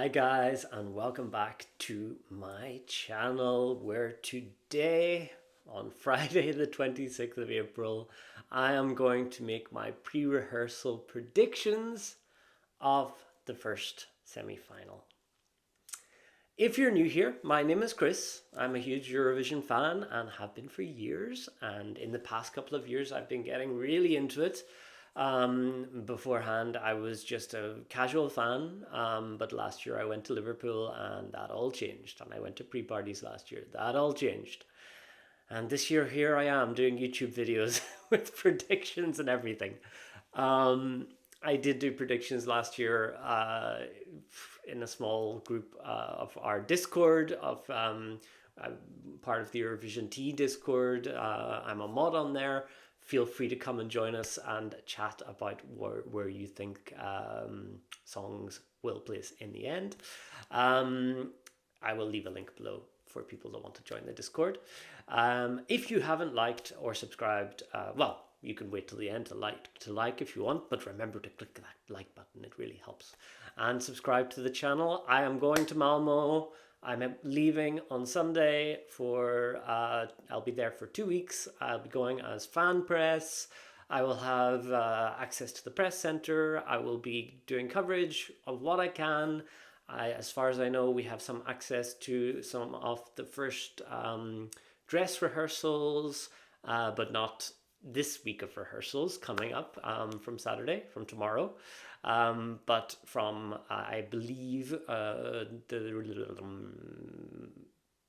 Hi guys, and welcome back to my channel, where today on Friday the 26th of April I am going to make my pre-rehearsal predictions of the first semi-final. If you're new here, my name is Chris. I'm a huge Eurovision fan and have been for years, and in the past couple of years I've been getting really into it. Beforehand I was just a casual fan, but last year I went to Liverpool and that all changed, and I went to pre-parties last year. That all changed. And this year here I am doing YouTube videos with predictions and everything. I did do predictions last year in a small group of our Discord, I'm part of the Eurovision T Discord. I'm a mod on there. Feel free to come and join us and chat about where you think songs will place in the end. I will leave a link below for people that want to join the Discord. If you haven't liked or subscribed, well, you can wait till the end to like if you want, but remember to click that like button. It really helps. And subscribe to the channel. I am going to Malmo. I'm leaving on Sunday for, I'll be there for 2 weeks. I'll be going as fan press. I will have access to the press center. I will be doing coverage of what I can. As far as I know, we have some access to some of the first dress rehearsals, but not this week of rehearsals coming up from tomorrow, but from I believe the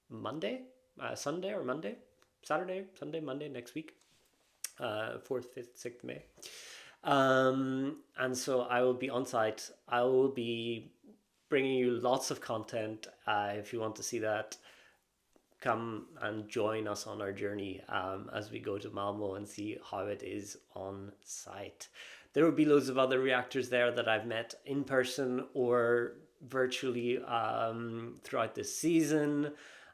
Monday, Sunday or Monday, Saturday, Sunday, Monday next week, 4th, 5th, 6th May. And so I will be on site. I will be bringing you lots of content. If you want to see that, come and join us on our journey as we go to Malmo and see how it is on site. There will be loads of other reactors there that I've met in person or virtually throughout this season,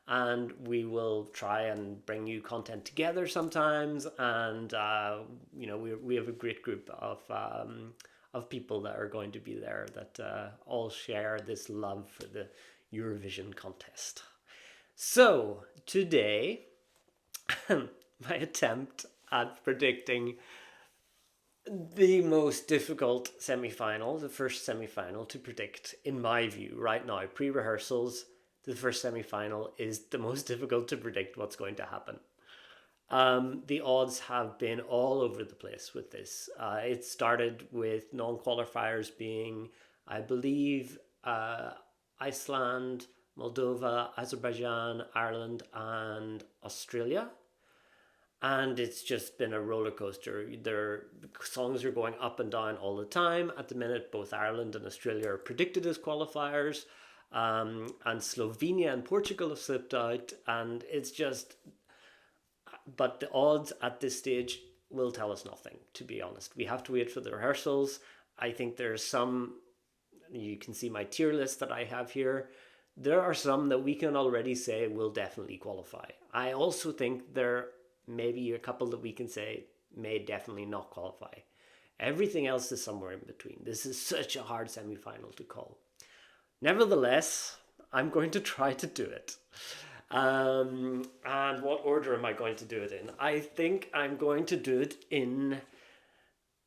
and we will try and bring you content together sometimes. And you know, we have a great group of people that are going to be there that all share this love for the Eurovision contest. So today, my attempt at predicting the most difficult semi-final, the first semi-final to predict, in my view, right now, pre-rehearsals, the first semi-final is the most difficult to predict what's going to happen. The odds have been all over the place with this. It started with non-qualifiers being, I believe, Iceland, Moldova, Azerbaijan, Ireland, and Australia. And it's just been a roller coaster. Their songs are going up and down all the time. At the minute, both Ireland and Australia are predicted as qualifiers. And Slovenia and Portugal have slipped out. And it's just... But the odds at this stage will tell us nothing, to be honest. We have to wait for the rehearsals. I think there's some... You can see my tier list that I have here. There are some that we can already say will definitely qualify. I also think there may be a couple that we can say may definitely not qualify. Everything else is somewhere in between. This is such a hard semi-final to call. Nevertheless, I'm going to try to do it. And what order am I going to do it in? I think I'm going to do it in...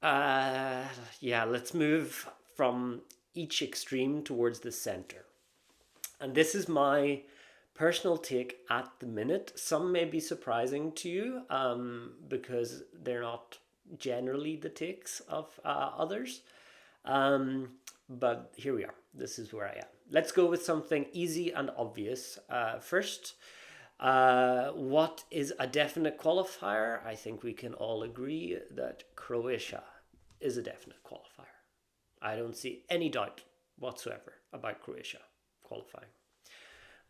let's move from each extreme towards the center. And this is my personal take at the minute. Some may be surprising to you because they're not generally the takes of others. But here we are. This is where I am. Let's go with something easy and obvious. First, what is a definite qualifier? I think we can all agree that Croatia is a definite qualifier. I don't see any doubt whatsoever about Croatia qualifying.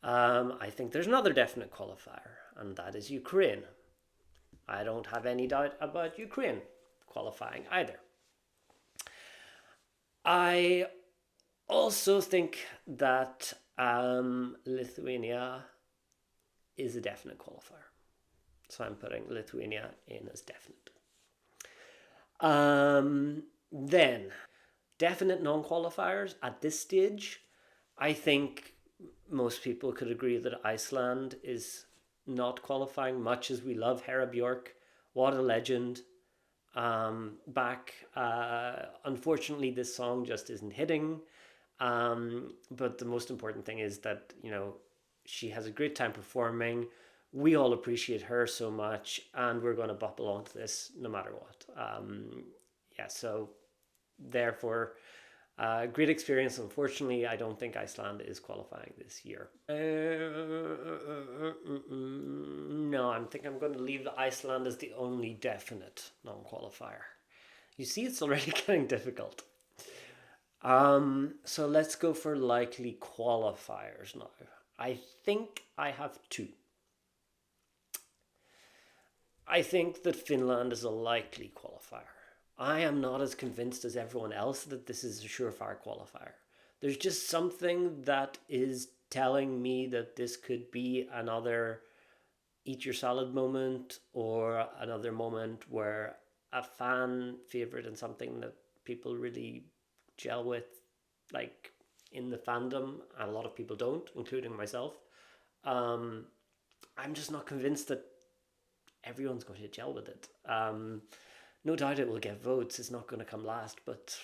I think there's another definite qualifier, and that is Ukraine. I don't have any doubt about Ukraine qualifying either. I also think that Lithuania is a definite qualifier. So I'm putting Lithuania in as definite. Then, definite non-qualifiers at this stage. I think most people could agree that Iceland is not qualifying, much as we love Hera Bjork. What a legend. Back. Unfortunately, this song just isn't hitting. But the most important thing is that, she has a great time performing. We all appreciate her so much, and we're going to bop along to this no matter what. Yeah, so therefore, great experience. Unfortunately, I don't think Iceland is qualifying this year. No, I think I'm going to leave Iceland as the only definite non-qualifier. You see, it's already getting difficult. So let's go for likely qualifiers now. I think I have two. I think that Finland is a likely qualifier. I am not as convinced as everyone else that this is a surefire qualifier. There's just something that is telling me that this could be another eat your salad moment, or another moment where a fan favorite and something that people really gel with, like in the fandom, and a lot of people don't, including myself. Um, I'm just not convinced that everyone's going to gel with it. No doubt it will get votes. It's not going to come last, but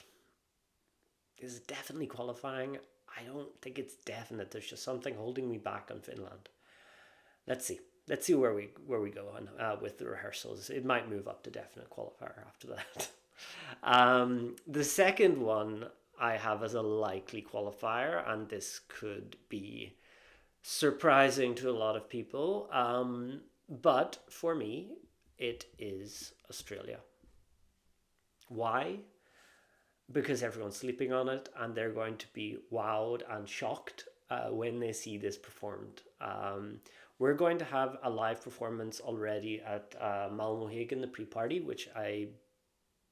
is it definitely qualifying? I don't think it's definite. There's just something holding me back on Finland. Let's see. Let's see where we go on with the rehearsals. It might move up to definite qualifier after that. The second one I have as a likely qualifier, and this could be surprising to a lot of people, but for me, it is Australia. Why? Because everyone's sleeping on it, and they're going to be wowed and shocked when they see this performed. We're going to have a live performance already at Malmohagen, the pre-party, which I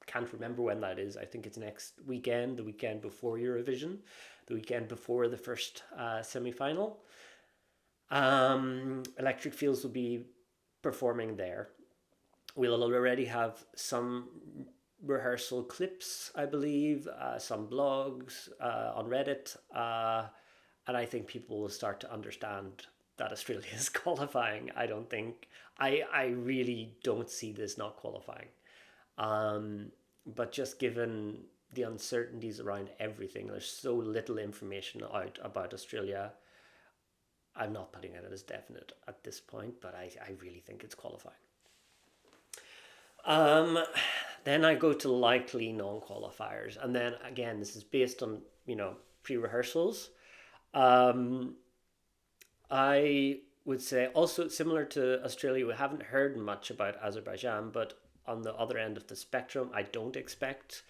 can't remember when that is. I think it's next weekend, the weekend before Eurovision, the weekend before the first semi-final. Electric Fields will be performing there. We'll already have some rehearsal clips, I believe, some blogs on Reddit, and I think people will start to understand that Australia is qualifying. I really don't see this not qualifying. But just given the uncertainties around everything, there's so little information out about Australia. I'm not putting it as definite at this point, but I really think it's qualifying. Um, then I go to likely non-qualifiers, and then again, this is based on pre-rehearsals. Um, I would say also similar to Australia, we haven't heard much about Azerbaijan, but on the other end of the spectrum, I don't expect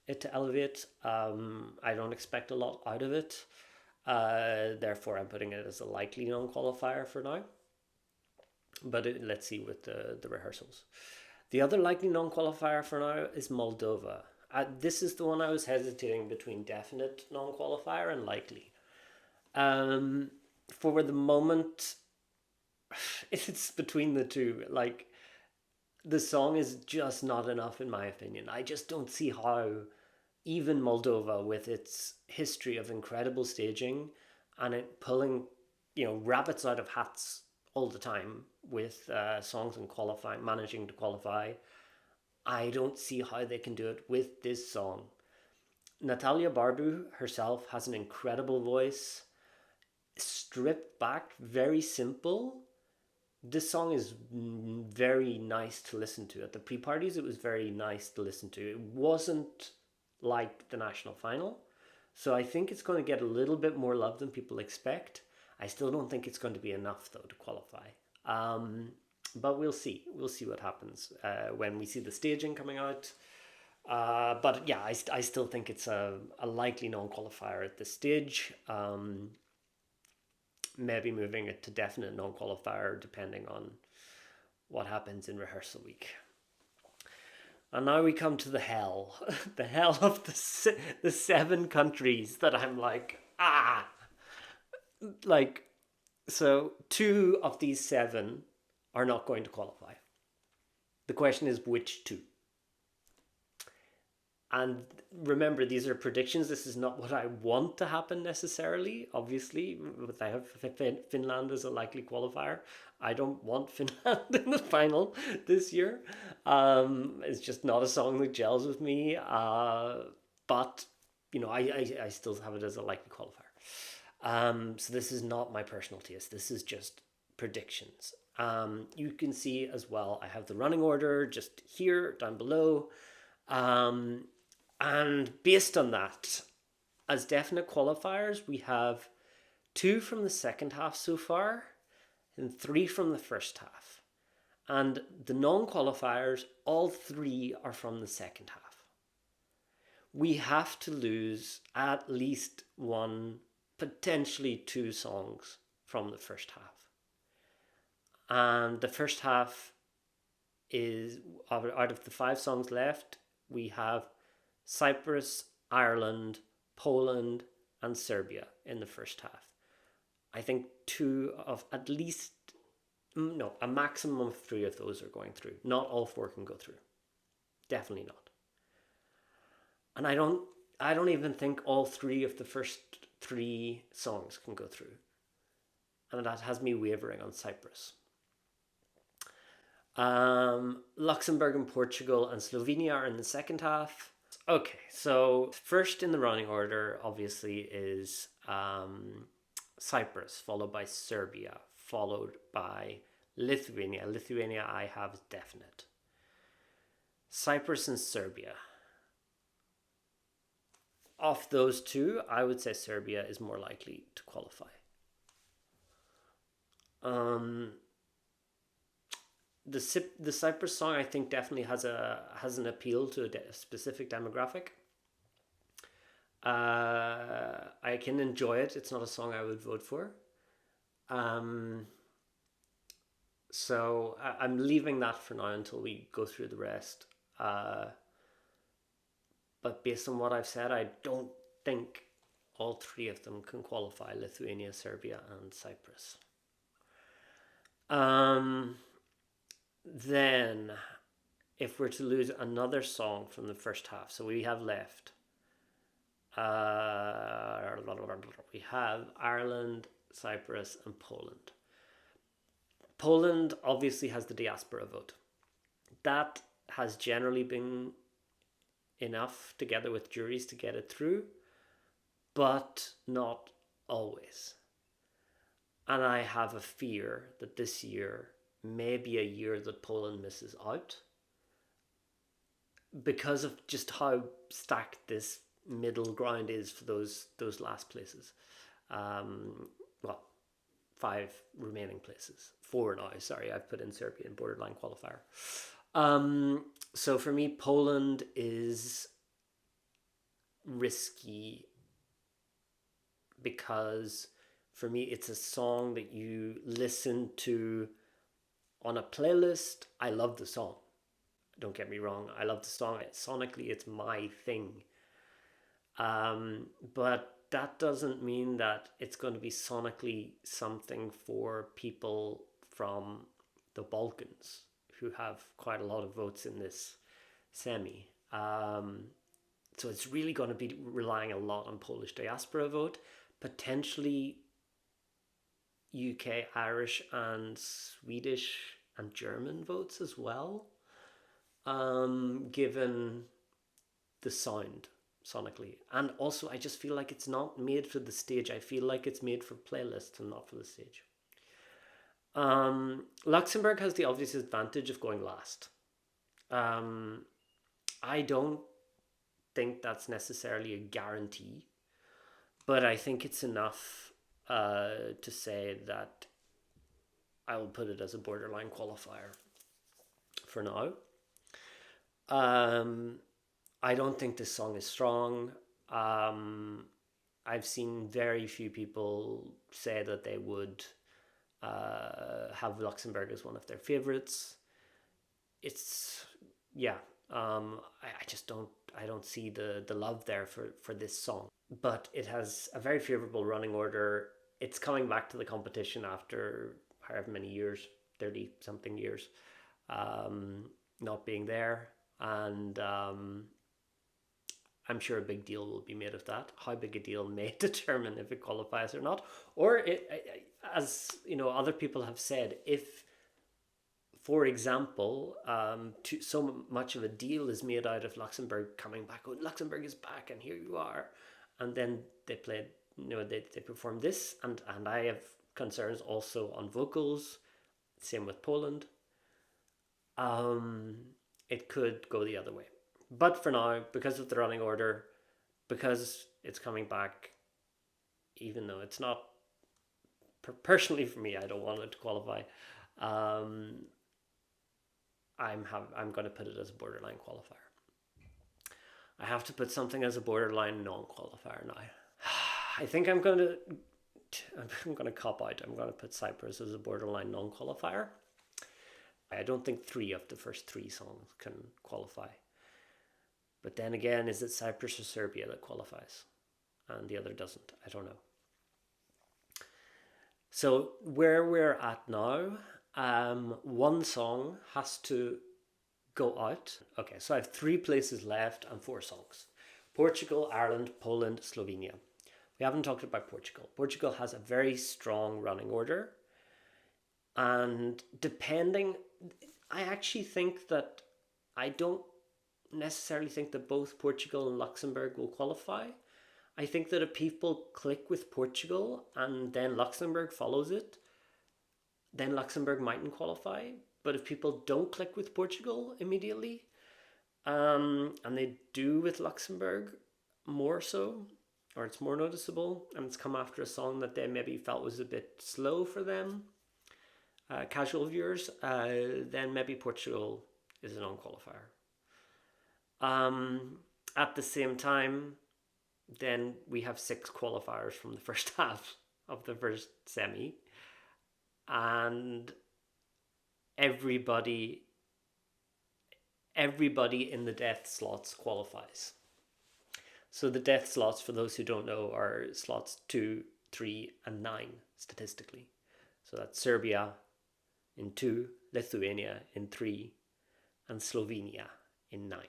it to elevate. I don't expect a lot out of it. Therefore, I'm putting it as a likely non-qualifier for now. But let's see with the rehearsals. The other likely non-qualifier for now is Moldova. This is the one I was hesitating between definite non-qualifier and likely. For the moment, it's between the two. Like, the song is just not enough in my opinion. I just don't see how even Moldova, with its history of incredible staging and it pulling, rabbits out of hats all the time with songs and qualifying, managing to qualify, I don't see how they can do it with this song. Natalia Barbu herself has an incredible voice, stripped back, very simple. This song is very nice to listen to. At the pre-parties, it was very nice to listen to. It wasn't like the national final, so I think it's going to get a little bit more love than people expect. I still don't think it's going to be enough though to qualify. But we'll see. We'll see what happens when we see the staging coming out. But yeah, I still think it's a likely non-qualifier at this stage. Maybe moving it to definite non-qualifier depending on what happens in rehearsal week. And now we come to the hell, the hell of the 7 countries that I'm like, like, so 2 of these 7 are not going to qualify. The question is which 2? And remember, these are predictions. This is not what I want to happen necessarily. Obviously, I have Finland as a likely qualifier. I don't want Finland in the final this year. It's just not a song that gels with me. But I still have it as a likely qualifier. So this is not my personal taste. This is just predictions. You can see as well, I have the running order just here down below. Um, and based on that, as definite qualifiers, we have 2 from the second half so far and 3 from the first half. And the non-qualifiers, all 3 are from the second half. We have to lose at least 1, potentially 2 songs from the first half. And the first half is, out of the 5 songs left, we have Cyprus, Ireland, Poland, and Serbia in the first half. I think 2 of at least, no, a maximum of 3 of those are going through. Not all 4 can go through. Definitely not. And I don't even think all 3 of the first 3 songs can go through. And that has me wavering on Cyprus. Luxembourg and Portugal and Slovenia are in the second half. Okay, so first in the running order, obviously, is Cyprus, followed by Serbia, followed by Lithuania. Lithuania I have definite. Cyprus and Serbia. Of those 2, I would say Serbia is more likely to qualify. The Cyprus song, I think, definitely has an appeal to a specific demographic. I can enjoy it. It's not a song I would vote for. So I'm leaving that for now until we go through the rest. But based on what I've said, I don't think all 3 of them can qualify: Lithuania, Serbia, and Cyprus. Then, if we're to lose another song from the first half, so we have left, we have Ireland, Cyprus, and Poland. Poland obviously has the diaspora vote. That has generally been enough, together with juries, to get it through, but not always. And I have a fear that this year may be a year that Poland misses out because of just how stacked this middle ground is for those last places. 5 remaining places. 4 now, sorry, I've put in Serbia in borderline qualifier. So for me, Poland is risky because for me, it's a song that you listen to on a playlist. I love the song. Don't get me wrong. I love the song. Sonically, it's my thing. But that doesn't mean that it's going to be sonically something for people from the Balkans, who have quite a lot of votes in this semi. So it's really going to be relying a lot on Polish diaspora vote, potentially UK, Irish, and Swedish and German votes as well, given the sound sonically. And also, I just feel like it's not made for the stage. I feel like it's made for playlists and not for the stage. Luxembourg has the obvious advantage of going last. I don't think that's necessarily a guarantee, but I think it's enough to say that I will put it as a borderline qualifier for now. I don't think this song is strong. I've seen very few people say that they would have Luxembourg as one of their favorites. It's, yeah, I just don't see the love there for this song. But it has a very favorable running order. It's coming back to the competition after however many years, 30 something years, not being there. And I'm sure a big deal will be made of that. How big a deal may determine if it qualifies or not. Or, as you know, other people have said, if, for example, so much of a deal is made out of Luxembourg coming back. Oh, Luxembourg is back, and here you are, and then they played. They performed this, and I have concerns also on vocals. Same with Poland. Um, it could go the other way, but for now, because of the running order, because it's coming back, even though it's not personally for me, I don't want it to qualify. Um, I'm going to put it as a borderline qualifier. I have to put something as a borderline non-qualifier now. I think I'm going to cop out. I'm going to put Cyprus as a borderline non-qualifier. I don't think 3 of the first 3 songs can qualify. But then again, is it Cyprus or Serbia that qualifies and the other doesn't? I don't know. So where we're at now, one song has to go out. Okay, so I have 3 places left and 4 songs. Portugal, Ireland, Poland, Slovenia. We haven't talked about Portugal. Portugal has a very strong running order. And I actually think that I don't necessarily think that both Portugal and Luxembourg will qualify. I think that if people click with Portugal and then Luxembourg follows it, then Luxembourg mightn't qualify. But if people don't click with Portugal immediately, and they do with Luxembourg more so, or it's more noticeable, and it's come after a song that they maybe felt was a bit slow for them, casual viewers, then maybe Portugal is a non-qualifier. At the same time, then we have 6 qualifiers from the first half of the first semi, and everybody in the death slots qualifies. So the death slots, for those who don't know, are slots 2, 3, and 9 statistically. So that's Serbia in 2, Lithuania in 3, and Slovenia in 9.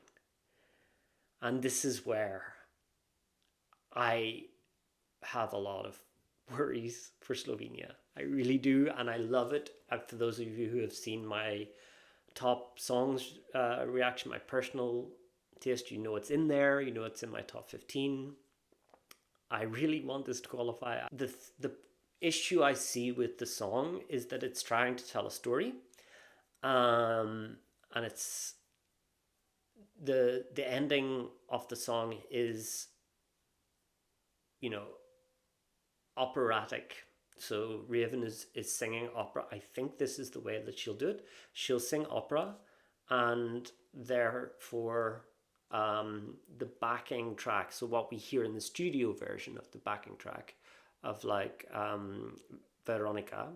And this is where I have a lot of worries for Slovenia. I really do, and I love it. For those of you who have seen my top songs reaction, my personal taste, you know it's in there, you know it's in my top 15. I really want this to qualify. The issue I see with the song is that it's trying to tell a story, and it's the ending of the song is, you know, operatic. So Raven is singing opera. I think this is the way that she'll do it. She'll sing opera, and therefore the backing track, so what we hear in the studio version of the backing track of like Veronica,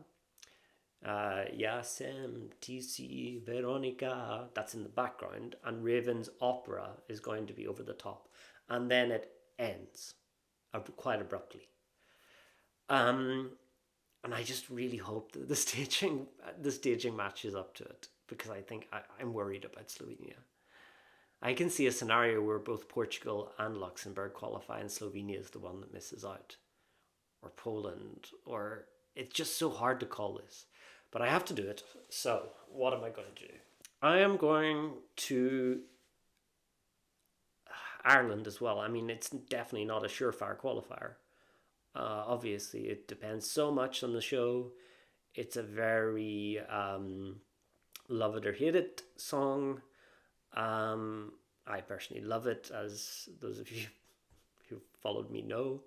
Yasem TC Veronica, that's in the background, and Raven's opera is going to be over the top, and then it ends quite abruptly. And I just really hope that the staging matches up to it, because I think I'm worried about Slovenia. I can see a scenario where both Portugal and Luxembourg qualify and Slovenia is the one that misses out, or Poland, or it's just so hard to call this. But I have to do it. So what am I going to do? I am going to Ireland as well. I mean, it's definitely not a surefire qualifier. Obviously, it depends so much on the show. It's a very love it or hate it song. I personally love it, as those of you who followed me know.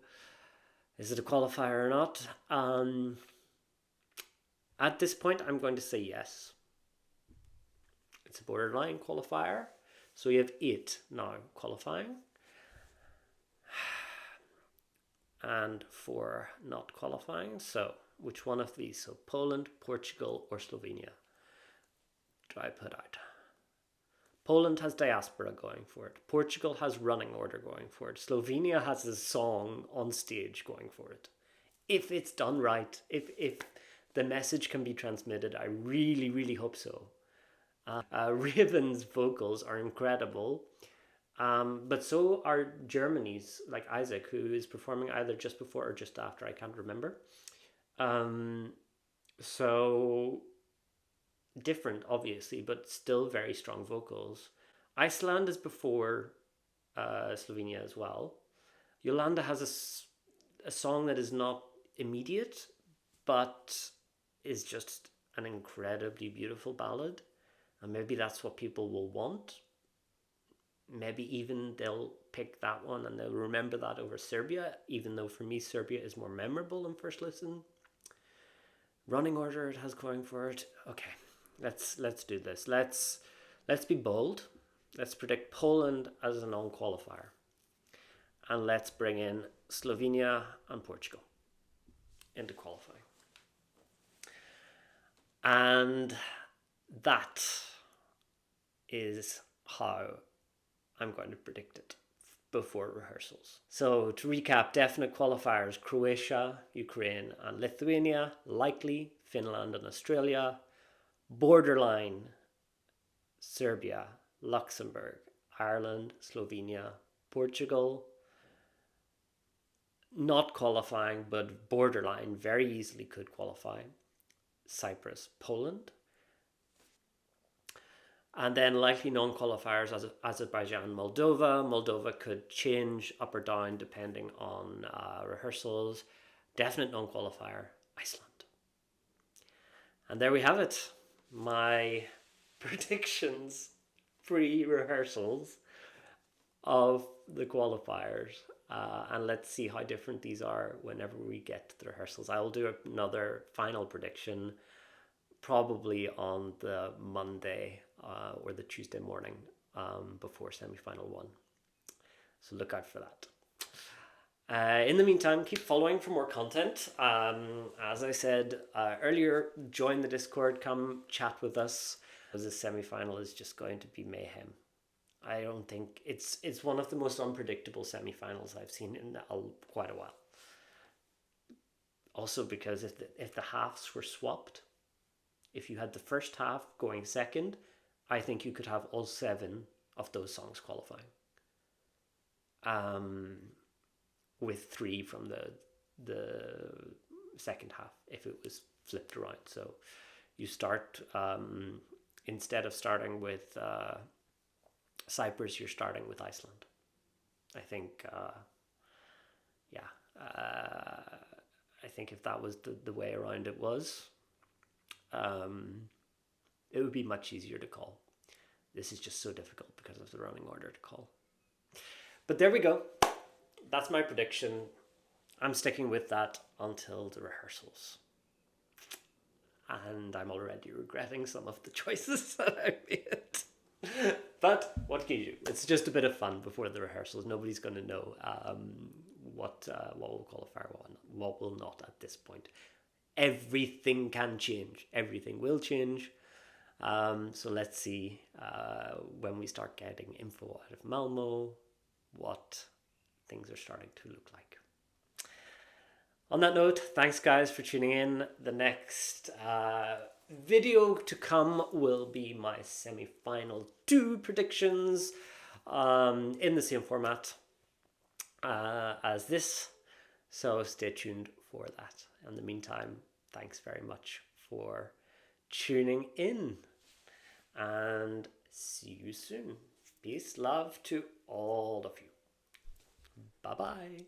Is it a qualifier or not? At this point, I'm going to say yes. It's a borderline qualifier. So we have 8 now qualifying, and 4 not qualifying. So which one of these? So Poland, Portugal, or Slovenia do I put out? Poland has diaspora going for it. Portugal has running order going for it. Slovenia has a song on stage going for it. If it's done right, if the message can be transmitted, I really, really hope so. Raven's vocals are incredible. But so are Germany's, like Isaac, who is performing either just before or just after. I can't remember. Um, so different, obviously, but still very strong vocals. Iceland is before Slovenia as well. Yolanda has a song that is not immediate, but is just an incredibly beautiful ballad. And maybe that's what people will want. Maybe even they'll pick that one and they'll remember that over Serbia, even though for me Serbia is more memorable in first listen. Running order it has going for it. Okay, let's do this. Let's be bold. Let's predict Poland as a non-qualifier, and let's bring in Slovenia and Portugal into qualifying. And that is how I'm going to predict it before rehearsals. So to recap, definite qualifiers: Croatia, Ukraine and Lithuania, likely Finland and Australia, borderline Serbia, Luxembourg, Ireland, Slovenia, Portugal, not qualifying but borderline, very easily could qualify, Cyprus, Poland. And then likely non-qualifiers: Azerbaijan, Moldova. Moldova could change up or down depending on rehearsals. Definite non-qualifier: Iceland. And there we have it. My predictions, pre-rehearsals of the qualifiers. And let's see how different these are whenever we get to the rehearsals. I'll do another final prediction probably on the Monday or the Tuesday morning before semi-final one. So look out for that. In the meantime, keep following for more content. As I said earlier, join the Discord, come chat with us. The semi-final is just going to be mayhem. I don't think it's one of the most unpredictable semi-finals I've seen in quite a while. Also because if the halves were swapped, if you had the first half going second, I think you could have all 7 of those songs qualifying. With 3 from the second half if it was flipped around. So you start instead of starting with Cyprus, you're starting with Iceland. I think, I think if that was the way around it was, it would be much easier to call. This is just so difficult because of the running order to call. But there we go. That's my prediction. I'm sticking with that until the rehearsals. And I'm already regretting some of the choices that I made. But what can you do? It's just a bit of fun before the rehearsals. Nobody's going to know what will qualify, what will not at this point. Everything can change. Everything will change. So let's see when we start getting info out of Malmo, what things are starting to look like. On that note, thanks guys for tuning in. The next video to come will be my semi-final 2 predictions in the same format as this. So stay tuned for that. In the meantime, thanks very much for tuning in and see you soon. Peace, love to all of you. Bye-bye.